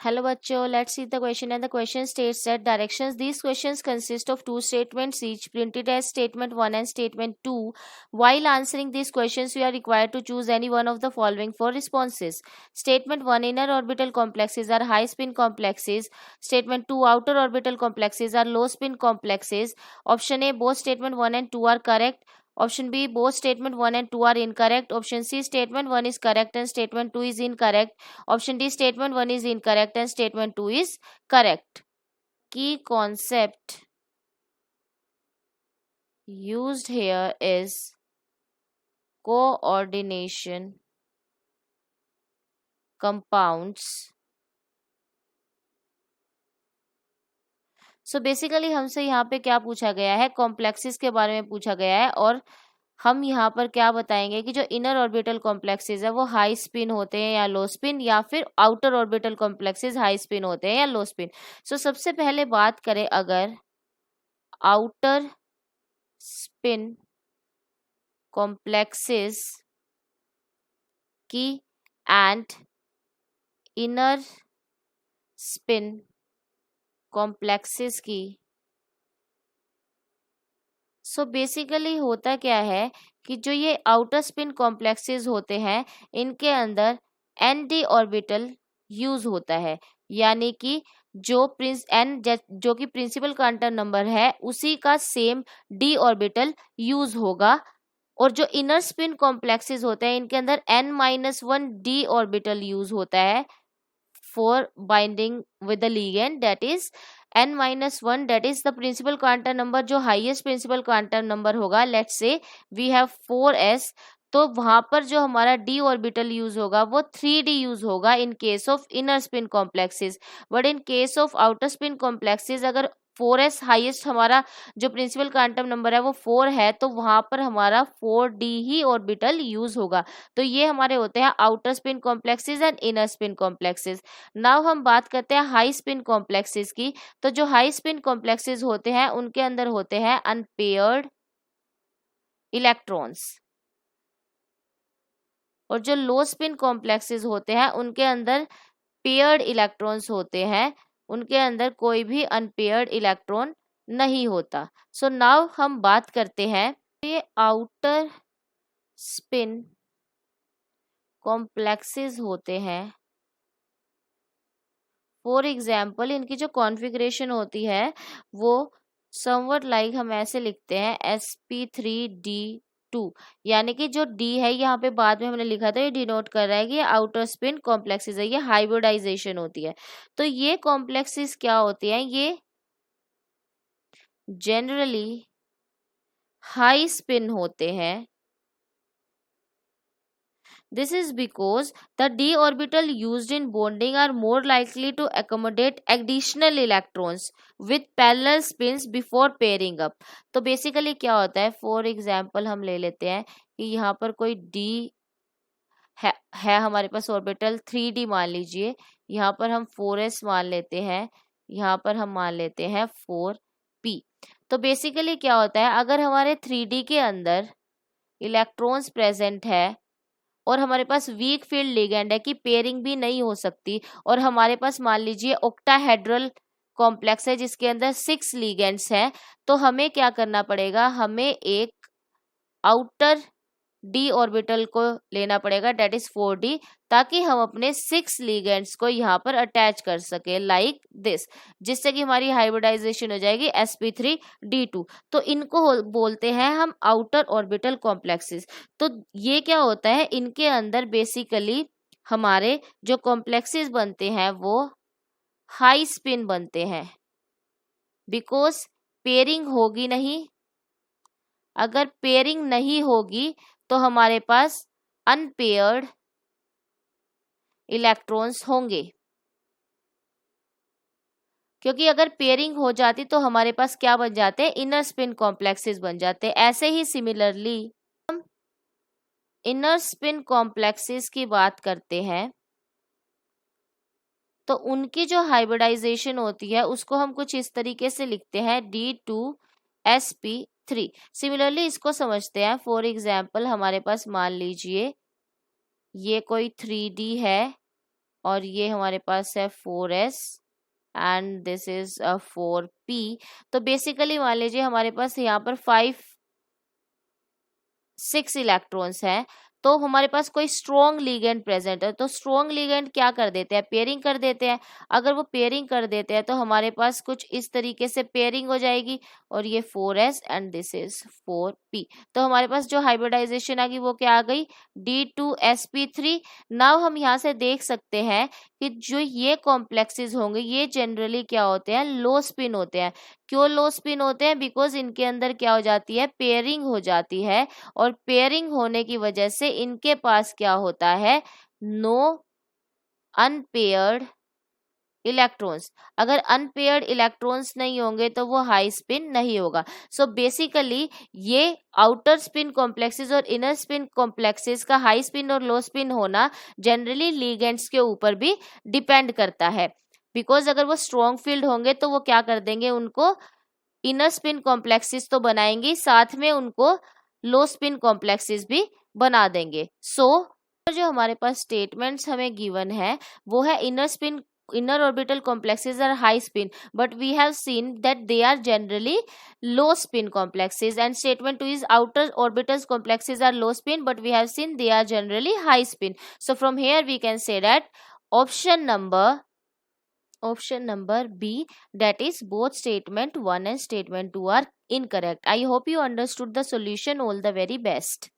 Hello बच्चों, let's see the question and the question states that directions. These questions consist of two statements each printed as statement 1 and statement 2. While answering these questions, we are required to choose any one of the following four responses. Statement 1, inner orbital complexes are high spin complexes. Statement 2, outer orbital complexes are low spin complexes. Option A, both statement 1 and 2 are correct. Option B, both statement 1 and 2 are incorrect. Option C, statement 1 is correct and statement 2 is incorrect. Option D, statement 1 is incorrect and statement 2 is correct. Key concept used here is coordination, compounds. So basically हमसे यहाँ पे क्या पूछा गया है, complexes के बारे में पूछा गया है और हम यहाँ पर क्या बताएंगे कि जो इनर ऑर्बिटल कॉम्प्लेक्सेस है वो हाई स्पिन होते हैं या लो स्पिन, या फिर outer orbital complexes high spin होते हैं या लो स्पिन. सो सबसे पहले बात करें अगर आउटर स्पिन कॉम्प्लेक्सेस की एंड इनर स्पिन कॉम्प्लेक्सेस की. सो बेसिकली होता क्या है कि जो ये आउटर स्पिन कॉम्प्लेक्सेस होते हैं इनके अंदर nd ऑर्बिटल यूज होता है, यानी कि जो जो कि प्रिंसिपल क्वांटम नंबर है उसी का सेम d ऑर्बिटल यूज होगा. और जो इनर स्पिन कॉम्प्लेक्सेस होते हैं इनके अंदर n-1 d ऑर्बिटल यूज होता है for binding with the ligand, that is n-1, that is the principal quantum number. जो highest principal quantum number होगा, let's say we have 4s, तो वहां पर जो हमारा d ऑर्बिटल यूज होगा वो 3d यूज होगा in case of inner spin complexes. But in case of outer spin complexes अगर 4s हाईएस्ट हमारा जो प्रिंसिपल क्वांटम नंबर है वो 4 है तो वहां पर हमारा 4d ही ऑर्बिटल यूज होगा. तो ये हमारे होते हैं outer spin complexes and inner spin complexes. Now हम बात करते हैं हाई स्पिन कॉम्प्लेक्सेस की. तो जो हाई स्पिन कॉम्प्लेक्सेस होते हैं उनके अंदर होते हैं अनपेयर्ड इलेक्ट्रॉन्स, और जो लो स्पिन कॉम्प्लेक्सेस होते हैं उनके अंदर पेयर्ड इलेक्ट्रॉन्स होते हैं, उनके अंदर कोई भी अनपेयर्ड इलेक्ट्रॉन नहीं होता. सो नाउ हम बात करते हैं ये आउटर स्पिन कॉम्प्लेक्सेस होते हैं. फॉर एग्जाम्पल इनकी जो कॉन्फ़िगरेशन होती है वो समवट लाइक हम ऐसे लिखते हैं sp3d2, यानी कि जो d है यहाँ पे बाद में हमने लिखा था ये डिनोट कर रहा है कि ये आउटर स्पिन कॉम्प्लेक्सेस है, ये हाइब्रिडाइजेशन होती है. तो ये कॉम्प्लेक्सेस क्या होती हैं, ये जनरली हाई स्पिन होते हैं. This is because the d orbital used in bonding are more likely to accommodate additional electrons with parallel spins before pairing up. तो बेसिकली क्या होता है, फॉर एग्जाम्पल हम ले लेते हैं कि यहाँ पर कोई d है हमारे पास ऑर्बिटल 3d मान लीजिए, यहाँ पर हम 4s मान लेते हैं, यहाँ पर हम मान लेते हैं 4p. तो बेसिकली क्या होता है, अगर हमारे 3d के अंदर इलेक्ट्रॉन्स प्रेजेंट है और हमारे पास वीक फील्ड लिगेंड है कि पेयरिंग भी नहीं हो सकती, और हमारे पास मान लीजिए ऑक्टाहेड्रल कॉम्प्लेक्स है जिसके अंदर 6 लिगेंड्स हैं, तो हमें क्या करना पड़ेगा, हमें एक आउटर d ऑर्बिटल को लेना पड़ेगा, डेट इज 4d, ताकि हम अपने 6 लिगेंड्स को यहाँ पर अटैच कर सके लाइक दिस, जिससे कि हमारी हाइब्रिडाइजेशन हो जाएगी sp3d2. तो इनको बोलते हैं हम आउटर ऑर्बिटल कॉम्प्लेक्सेस. तो ये क्या होता है, इनके अंदर बेसिकली हमारे जो कॉम्प्लेक्सेस बनते हैं वो हाई स्पिन बनते हैं, बिकॉज पेयरिंग होगी नहीं. अगर पेयरिंग नहीं होगी तो हमारे पास अनपेयर्ड इलेक्ट्रॉन्स होंगे, क्योंकि अगर पेयरिंग हो जाती तो हमारे पास क्या बन जाते, इनर स्पिन कॉम्प्लेक्सेस बन जाते. ऐसे ही सिमिलरली हम इनर स्पिन कॉम्प्लेक्सेस की बात करते हैं तो उनकी जो हाइब्रिडाइजेशन होती है उसको हम कुछ इस तरीके से लिखते हैं d2sp3. सिमिलरली इसको समझते हैं. फॉर एग्जाम्पल हमारे पास मान लीजिए ये कोई 3d है और ये हमारे पास है 4s and this is 4p। तो बेसिकली मान लीजिए हमारे पास यहाँ पर 6 इलेक्ट्रॉन्स हैं, तो हमारे पास कोई स्ट्रॉन्ग लिगेंड प्रेजेंट है, तो स्ट्रॉन्ग लिगेंड क्या कर देते हैं, पेयरिंग कर देते हैं। अगर वो पेयरिंग कर देते हैं तो हमारे पास कुछ इस तरीके से पेयरिंग हो जाएगी, और ये 4s and this is 4p। तो हमारे पास जो हाइब्रिडाइजेशन आ गई वो क्या आ गई, D2sp3। नाउ हम यहाँ से देख सकते हैं कि जो ये कॉम्प्लेक्सेस होंगे ये जनरली क्या होते हैं, लो स्पिन होते हैं। क्यों लो स्पिन होते हैं, बिकॉज इनके अंदर क्या हो जाती है, पेयरिंग हो जाती है, और पेयरिंग होने की वजह से इनके पास क्या होता है, नो अनपेयर्ड इलेक्ट्रॉन्स। अगर अनपेयर्ड इलेक्ट्रॉन्स नहीं होंगे तो वो हाई स्पिन नहीं होगा। सो बेसिकली ये आउटर स्पिन कॉम्प्लेक्सेस और इनर स्पिन कॉम्प्लेक्सेस का हाई स्पिन और लो स्पिन होना जनरली लिगेंड्स के ऊपर भी डिपेंड करता है, बिकॉज अगर वो स्ट्रॉन्ग फील्ड होंगे तो वो क्या कर देंगे, उनको इनर स्पिन कॉम्प्लेक्सेस तो बनाएंगे, साथ में उनको लो स्पिन कॉम्प्लेक्सेस भी बना देंगे। सो जो हमारे पास स्टेटमेंट्स हमें गिवन है वो है inner orbital complexes are high spin, but we have seen that they are generally low spin complexes, and statement 2 is outer orbital complexes are low spin, but we have seen they are generally high spin. So from here we can say that option number B, that is both statement 1 and statement 2 are incorrect. I hope you understood the solution. All the very best.